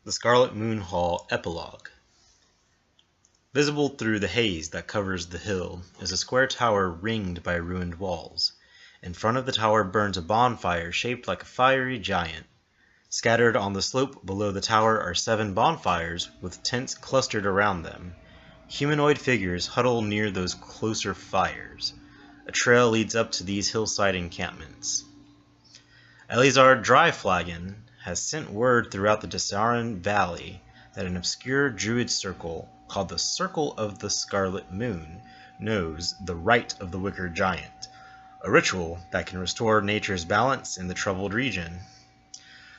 The Scarlet Moon Hall Epilogue. Visible through the haze that covers the hill is a square tower ringed by ruined walls. In front of the tower burns a bonfire shaped like a fiery giant. Scattered on the slope below the tower are 7 bonfires with tents clustered around them. Humanoid figures huddle near those closer fires. A trail leads up to these hillside encampments. Eleazar Dryflagon has sent word throughout the Desarin Valley that an obscure druid circle called the Circle of the Scarlet Moon knows the rite of the Wicker Giant, a ritual that can restore nature's balance in the troubled region.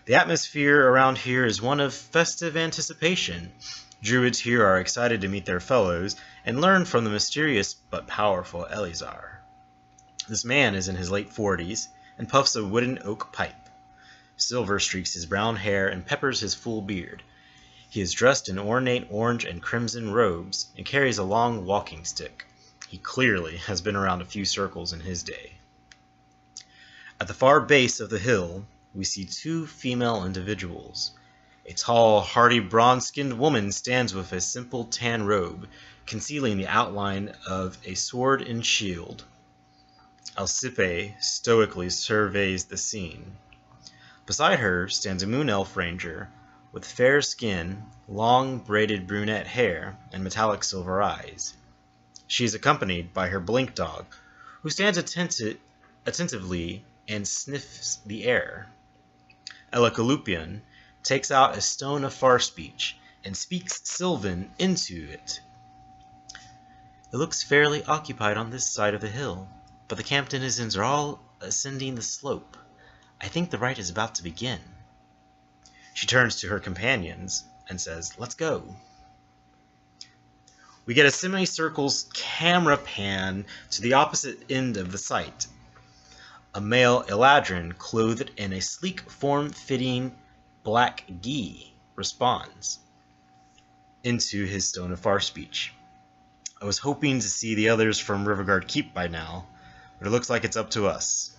The atmosphere around here is one of festive anticipation. Druids here are excited to meet their fellows and learn from the mysterious but powerful Eleazar. This man is in his late 40s and puffs a wooden oak pipe. Silver streaks his brown hair and peppers his full beard. He is dressed in ornate orange and crimson robes and carries a long walking stick. He clearly has been around a few circles in his day. At the far base of the hill, we see 2 female individuals. A tall, hardy, bronze-skinned woman stands with a simple tan robe, concealing the outline of a sword and shield. Alcippe stoically surveys the scene. Beside her stands a moon elf ranger with fair skin, long braided brunette hair, and metallic silver eyes. She is accompanied by her blink dog, who stands attentively and sniffs the air. Elekalupian takes out a stone of far speech and speaks Sylvan into it. It looks fairly occupied on this side of the hill, but the camp denizens are all ascending the slope. I think the rite is about to begin. She turns to her companions and says, "Let's go." We get a semicircle's camera pan to the opposite end of the site. A male Eladrin, clothed in a sleek, form-fitting black gi, responds into his Stone of Far speech. I was hoping to see the others from Riverguard Keep by now, but it looks like it's up to us.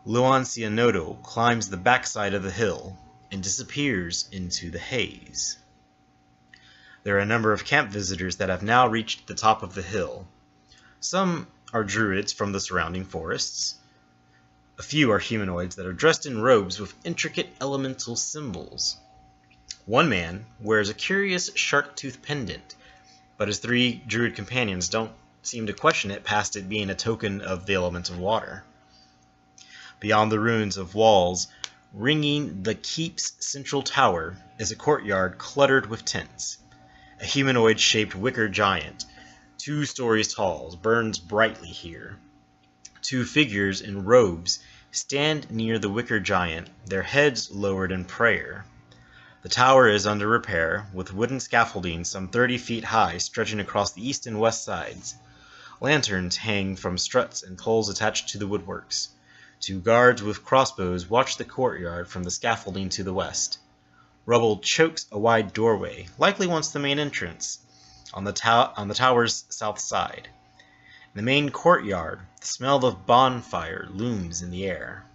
Luan Cianodo climbs the backside of the hill and disappears into the haze. There are a number of camp visitors that have now reached the top of the hill. Some are druids from the surrounding forests. A few are humanoids that are dressed in robes with intricate elemental symbols. One man wears a curious shark-tooth pendant, but his 3 druid companions don't seem to question it past it being a token of the element of water. Beyond the ruins of walls, ringing the keep's central tower, is a courtyard cluttered with tents. A humanoid-shaped wicker giant, 2 stories tall, burns brightly here. 2 figures in robes stand near the wicker giant, their heads lowered in prayer. The tower is under repair, with wooden scaffolding some 30 feet high stretching across the east and west sides. Lanterns hang from struts and poles attached to the woodworks. 2 guards with crossbows watch the courtyard from the scaffolding to the west. Rubble chokes a wide doorway, likely once the main entrance, on the tower's south side. In the main courtyard, the smell of bonfire looms in the air.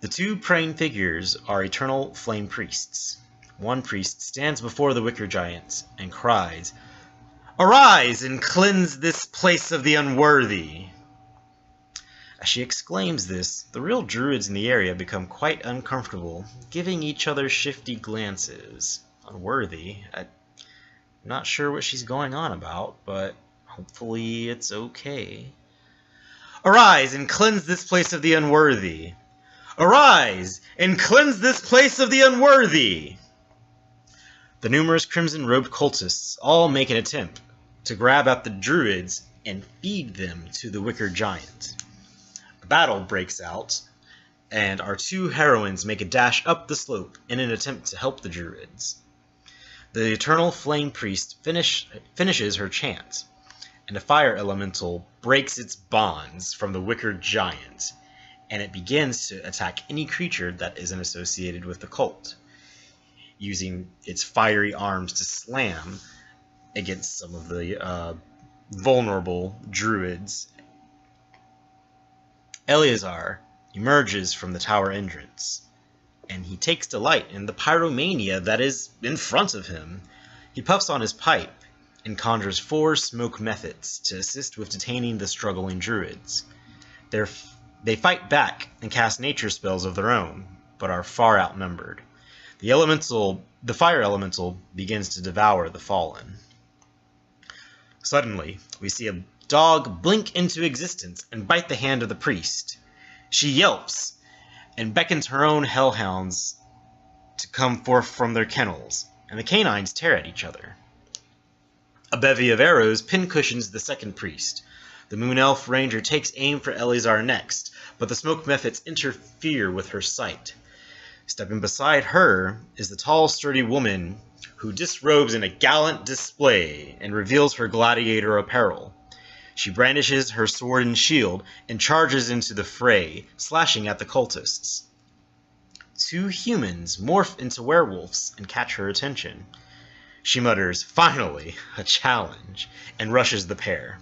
The 2 praying figures are eternal flame priests. One priest stands before the wicker giants and cries, "Arise and cleanse this place of the unworthy!" As she exclaims this, the real druids in the area become quite uncomfortable, giving each other shifty glances. Unworthy? I'm not sure what she's going on about, but hopefully it's okay. "Arise and cleanse this place of the unworthy! Arise and cleanse this place of the unworthy!" The numerous crimson-robed cultists all make an attempt to grab at the druids and feed them to the wicker giant. A battle breaks out, and our 2 heroines make a dash up the slope in an attempt to help the druids. The eternal flame priest finishes her chant, and a fire elemental breaks its bonds from the wicker giant, and it begins to attack any creature that isn't associated with the cult, using its fiery arms to slam against some of the vulnerable druids. Eleazar emerges from the tower entrance and he takes delight in the pyromania that is in front of him. He puffs on his pipe and conjures 4 smoke methods to assist with detaining the struggling druids. They fight back and cast nature spells of their own, but are far outnumbered. The fire elemental begins to devour the fallen. Suddenly, we see a dog blink into existence and bite the hand of the priest. She yelps and beckons her own hellhounds to come forth from their kennels, and the canines tear at each other. A bevy of arrows pincushions the second priest. The Moon Elf Ranger takes aim for Eleazar next, but the smoke methods interfere with her sight. Stepping beside her is the tall, sturdy woman who disrobes in a gallant display and reveals her gladiator apparel. She brandishes her sword and shield and charges into the fray, slashing at the cultists. 2 humans morph into werewolves and catch her attention. She mutters, "Finally, a challenge," and rushes the pair.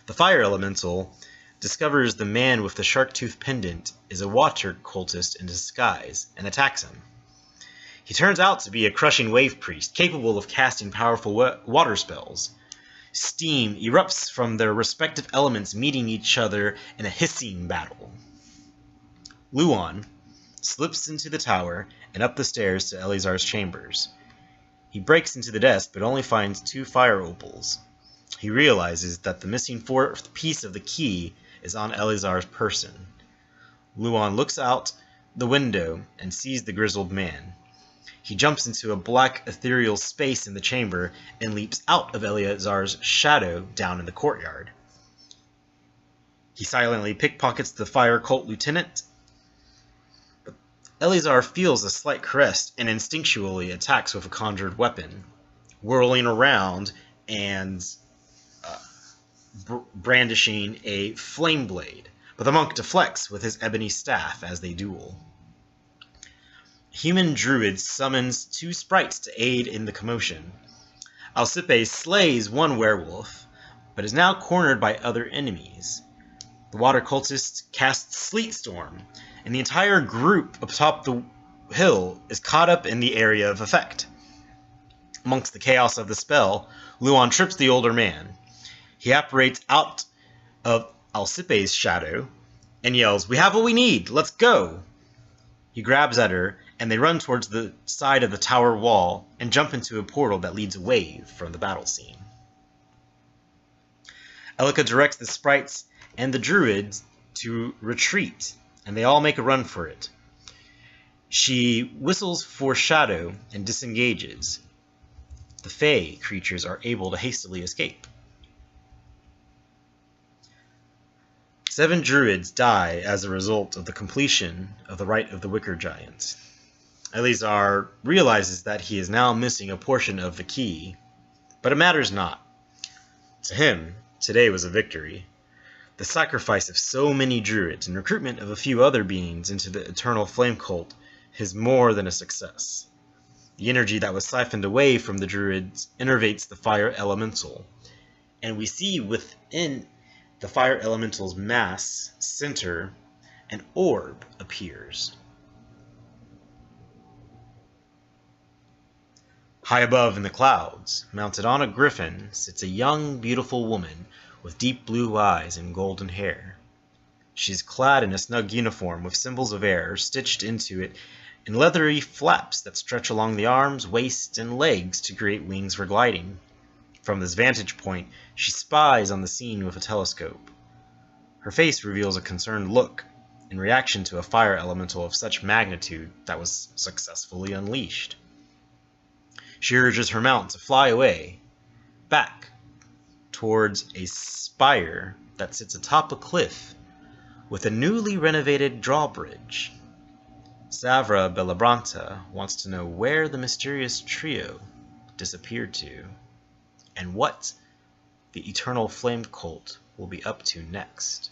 The fire elemental discovers the man with the shark-tooth pendant is a water cultist in disguise and attacks him. He turns out to be a crushing wave priest capable of casting powerful water spells. Steam erupts from their respective elements, meeting each other in a hissing battle. Luan slips into the tower and up the stairs to Eleazar's chambers. He breaks into the desk but only finds 2 fire opals. He realizes that the missing 4th piece of the key is on Eleazar's person. Luan looks out the window and sees the grizzled man. He jumps into a black ethereal space in the chamber and leaps out of Eleazar's shadow down in the courtyard. He silently pickpockets the fire cult lieutenant, but Eleazar feels a slight caress and instinctually attacks with a conjured weapon, whirling around and brandishing a flame blade, but the monk deflects with his ebony staff as they duel. Human druid summons 2 sprites to aid in the commotion. Alcippe slays 1 werewolf, but is now cornered by other enemies. The water cultist casts Sleet Storm, and the entire group atop the hill is caught up in the area of effect. Amongst the chaos of the spell, Luan trips the older man. He apparates out of Alcippe's shadow and yells, "We have what we need! Let's go!" He grabs at her, and they run towards the side of the tower wall and jump into a portal that leads away from the battle scene. Elika directs the sprites and the druids to retreat, and they all make a run for it. She whistles for Shadow and disengages. The Fae creatures are able to hastily escape. 7 druids die as a result of the completion of the Rite of the Wicker Giant. Eleazar realizes that he is now missing a portion of the key, but it matters not. To him, today was a victory. The sacrifice of so many druids and recruitment of a few other beings into the Eternal Flame Cult is more than a success. The energy that was siphoned away from the druids innervates the fire elemental, and we see within the fire elemental's mass center an orb appears. High above in the clouds, mounted on a griffin, sits a young, beautiful woman with deep blue eyes and golden hair. She is clad in a snug uniform with symbols of air stitched into it and leathery flaps that stretch along the arms, waist, and legs to create wings for gliding. From this vantage point, she spies on the scene with a telescope. Her face reveals a concerned look in reaction to a fire elemental of such magnitude that was successfully unleashed. She urges her mount to fly away, back towards a spire that sits atop a cliff with a newly renovated drawbridge. Savra Bellabranta wants to know where the mysterious trio disappeared to, and what the Eternal Flame Cult will be up to next.